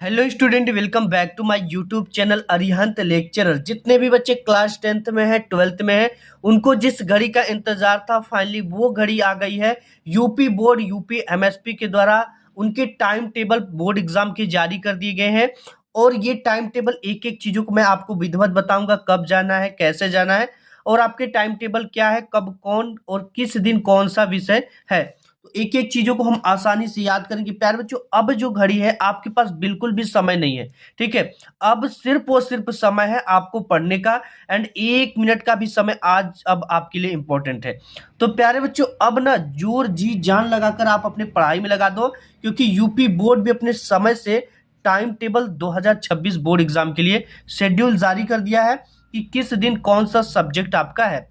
Hello student, welcome back to my YouTube channel Arihant lecturer. जितने भी बच्चे क्लास 10th में है, 12th में है, उनको जिस घड़ी का इंतजार था फाइनली वो घड़ी आ गई है। यूपी बोर्ड यूपी एमएसपी के द्वारा उनके टाइम टेबल बोर्ड एग्जाम के जारी कर दिए गए हैं। और ये टाइम टेबल एक एक चीजों को मैं आपको विधिवत बताऊंगा, कब जाना है, कैसे जाना है और आपके टाइम टेबल क्या है, कब कौन और किस दिन कौन सा विषय है। तो एक एक चीजों को हम आसानी से याद करेंगे। प्यारे बच्चों, अब जो घड़ी है आपके पास बिल्कुल भी समय नहीं है, ठीक है। अब सिर्फ और सिर्फ समय है आपको पढ़ने का, एंड 1 मिनट का भी समय आज अब आपके लिए इंपॉर्टेंट है। तो प्यारे बच्चों, अब ना जोर जी जान लगाकर आप अपने पढ़ाई में लगा दो, क्योंकि यूपी बोर्ड भी अपने समय से टाइम टेबल 2026 बोर्ड एग्जाम के लिए शेड्यूल जारी कर दिया है कि किस दिन कौन सा सब्जेक्ट आपका है।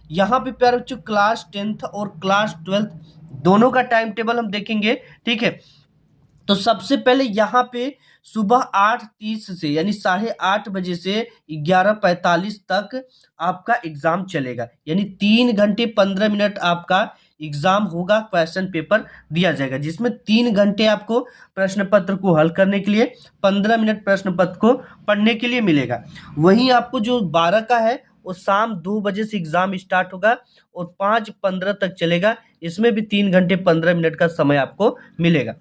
यहाँ पे प्यारे बच्चों क्लास 10th और क्लास 12th दोनों का टाइम टेबल हम देखेंगे, ठीक है। तो सबसे पहले यहाँ पे सुबह 8:30 से यानी 8:30 बजे से 11:45 तक आपका एग्जाम चलेगा, यानी 3 घंटे 15 मिनट आपका एग्जाम होगा। क्वेश्चन पेपर दिया जाएगा जिसमें 3 घंटे आपको प्रश्न पत्र को हल करने के लिए, 15 मिनट प्रश्न पत्र को पढ़ने के लिए मिलेगा। वहीं आपको जो 12 का है वो शाम 2 बजे से एग्जाम स्टार्ट होगा और 5:15 तक चलेगा। इसमें भी 3 घंटे 15 मिनट का समय आपको मिलेगा।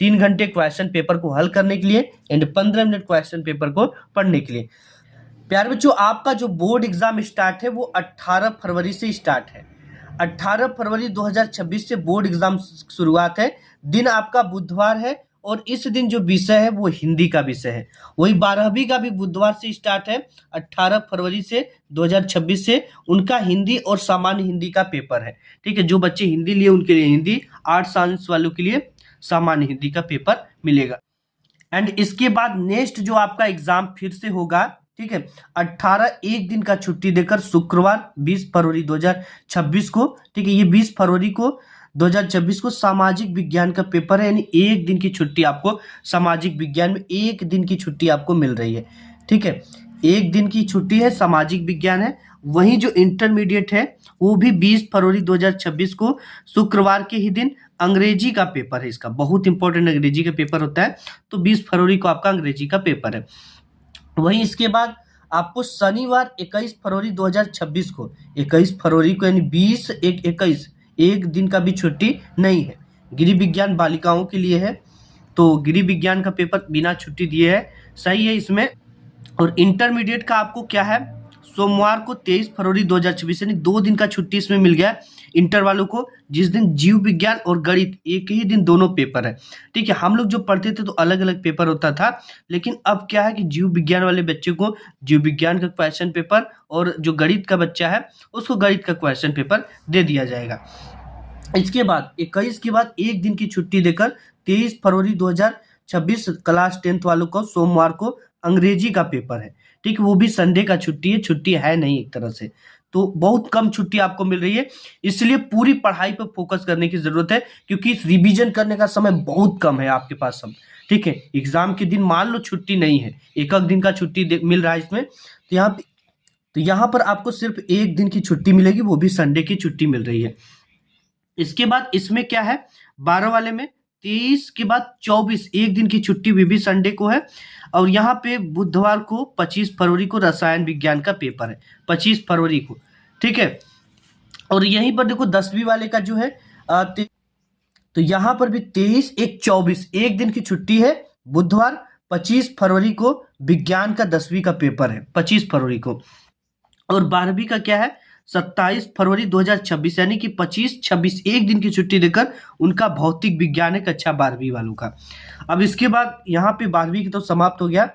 3 घंटे क्वेश्चन पेपर को हल करने के लिए एंड 15 मिनट क्वेश्चन पेपर को पढ़ने के लिए। प्यारे बच्चों, आपका जो बोर्ड एग्जाम स्टार्ट है वो 18 फरवरी से स्टार्ट है। 18 फरवरी 2026 से बोर्ड एग्जाम शुरुआत है। दिन आपका बुधवार है और इस दिन जो विषय है वो हिंदी का विषय है। वही 12वीं का भी बुधवार से स्टार्ट है, 18 फरवरी से 2026 से उनका हिंदी और सामान्य हिंदी का पेपर है, ठीक है। जो बच्चे हिंदी लिए उनके लिए हिंदी, आर्ट साइंस वालों के लिए सामान्य हिंदी का पेपर मिलेगा। एंड इसके बाद नेक्स्ट जो आपका एग्जाम फिर से होगा, ठीक है, 18 एक दिन का छुट्टी देकर शुक्रवार 20 फरवरी 2026 को, ठीक है। ये 20 फरवरी को 2026 को सामाजिक विज्ञान का पेपर है, यानी एक दिन की छुट्टी आपको सामाजिक विज्ञान में एक दिन की छुट्टी आपको मिल रही है, ठीक है। एक दिन की छुट्टी है, सामाजिक विज्ञान है। वहीं जो इंटरमीडिएट है वो भी 20 फरवरी 2026 को शुक्रवार के ही दिन अंग्रेजी का पेपर है। इसका बहुत इंपॉर्टेंट अंग्रेजी का पेपर होता है, तो 20 फरवरी को आपका अंग्रेजी का पेपर है। वहीं इसके बाद आपको शनिवार 21 फरवरी 2026 को, 21 फरवरी को यानी 20 एक 21 एक दिन का भी छुट्टी नहीं है। गृह विज्ञान बालिकाओं के लिए है, तो गृह विज्ञान का पेपर बिना छुट्टी दिए है, सही है इसमें। और इंटरमीडिएट का आपको क्या है, सोमवार को 23 फरवरी 2026 यानी 2 दिन का छुट्टी इसमें मिल गया इंटर वालों को, जिस दिन जीव विज्ञान और गणित एक ही दिन दोनों पेपर है, ठीक है। हम लोग जो पढ़ते थे तो अलग अलग पेपर होता था, लेकिन अब क्या है कि जीव विज्ञान वाले बच्चे को जीव विज्ञान का क्वेश्चन पेपर और जो गणित का बच्चा है उसको गणित का क्वेश्चन पेपर दे दिया जाएगा। इसके बाद 21 के बाद एक दिन की छुट्टी देकर 23 फरवरी 2026 क्लास 10th वालों को सोमवार को अंग्रेजी का पेपर है, ठीक है। वो भी संडे का छुट्टी है, छुट्टी है नहीं एक तरह से, तो बहुत कम छुट्टी आपको मिल रही है। इसलिए पूरी पढ़ाई पर फोकस करने की जरूरत है, क्योंकि रिवीजन करने का समय बहुत कम है आपके पास सब, ठीक है। एग्जाम के दिन मान लो छुट्टी नहीं है, एक दिन का छुट्टी मिल रहा है इसमें, तो यहाँ पर आपको सिर्फ एक दिन की छुट्टी मिलेगी, वो भी संडे की छुट्टी मिल रही है। इसके बाद इसमें क्या है, 12 वाले में 23 के बाद 24 एक दिन की छुट्टी भी संडे को है। और यहाँ पे बुधवार को 25 फरवरी को रसायन विज्ञान का पेपर है, 25 फरवरी को, ठीक है। और यहीं पर देखो 10वीं वाले का जो है तो यहाँ पर भी 23 एक 24 एक दिन की छुट्टी है। बुधवार 25 फरवरी को विज्ञान का 10वीं का पेपर है, 25 फरवरी को। और 12वीं का क्या है, 27 फरवरी 2026 यानी कि 25-26 एक दिन की छुट्टी देकर उनका भौतिक विज्ञान है कक्षा 12वीं वालों का। अब इसके बाद यहाँ पे 12वीं की तो समाप्त हो गया।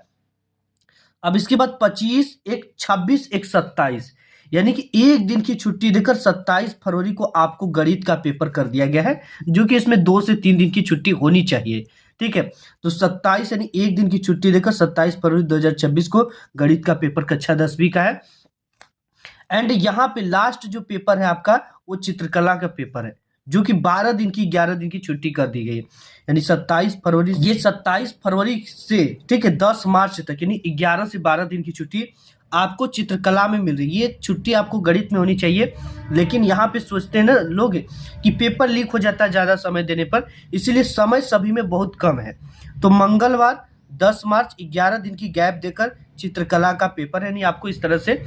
अब इसके बाद 25 एक 26 एक 27 यानी कि एक दिन की छुट्टी देकर 27 फरवरी को आपको गणित का पेपर कर दिया गया है, जो कि इसमें 2 से 3 दिन की छुट्टी होनी चाहिए, ठीक है। तो 27 यानी एक दिन की छुट्टी देकर 27 फरवरी 2026 को गणित का पेपर कक्षा 10वीं का है। एंड यहाँ पे लास्ट जो पेपर है आपका वो चित्रकला का पेपर है, जो कि 12 दिन की 11 दिन की छुट्टी कर दी गई है, यानी 27 फरवरी, ये 27 फरवरी से, ठीक है, 10 मार्च तक यानी 11 से 12 दिन की छुट्टी आपको चित्रकला में मिल रही है। ये छुट्टी आपको गणित में होनी चाहिए, लेकिन यहाँ पे सोचते हैं ना लोग कि पेपर लीक हो जाता है ज़्यादा समय देने पर, इसीलिए समय सभी में बहुत कम है। तो मंगलवार 10 मार्च 11 दिन की गैप देकर चित्रकला का पेपर है, यानी आपको इस तरह से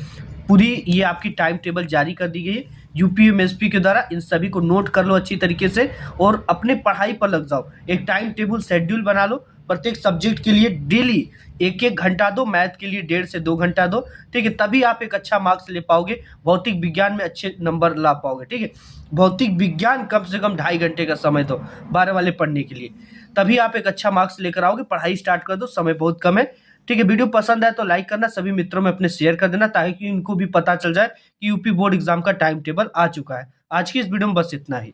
पूरी ये आपकी टाइम टेबल जारी कर दी गई है यूपीएमएसपी के द्वारा। इन सभी को नोट कर लो अच्छी तरीके से और अपने पढ़ाई पर लग जाओ। एक टाइम टेबल शेड्यूल बना लो, प्रत्येक सब्जेक्ट के लिए डेली 1-1 घंटा दो, मैथ के लिए 1.5 से 2 घंटा दो, ठीक है। तभी आप एक अच्छा मार्क्स ले पाओगे, भौतिक विज्ञान में अच्छे नंबर ला पाओगे, ठीक है। भौतिक विज्ञान कम से कम 2.5 घंटे का समय दो 12 वाले पढ़ने के लिए, तभी आप एक अच्छा मार्क्स लेकर आओगे। पढ़ाई स्टार्ट कर दो, समय बहुत कम है, ठीक है। वीडियो पसंद आए तो लाइक करना, सभी मित्रों में अपने शेयर कर देना ताकि इनको भी पता चल जाए कि यूपी बोर्ड एग्जाम का टाइम टेबल आ चुका है। आज की इस वीडियो में बस इतना ही।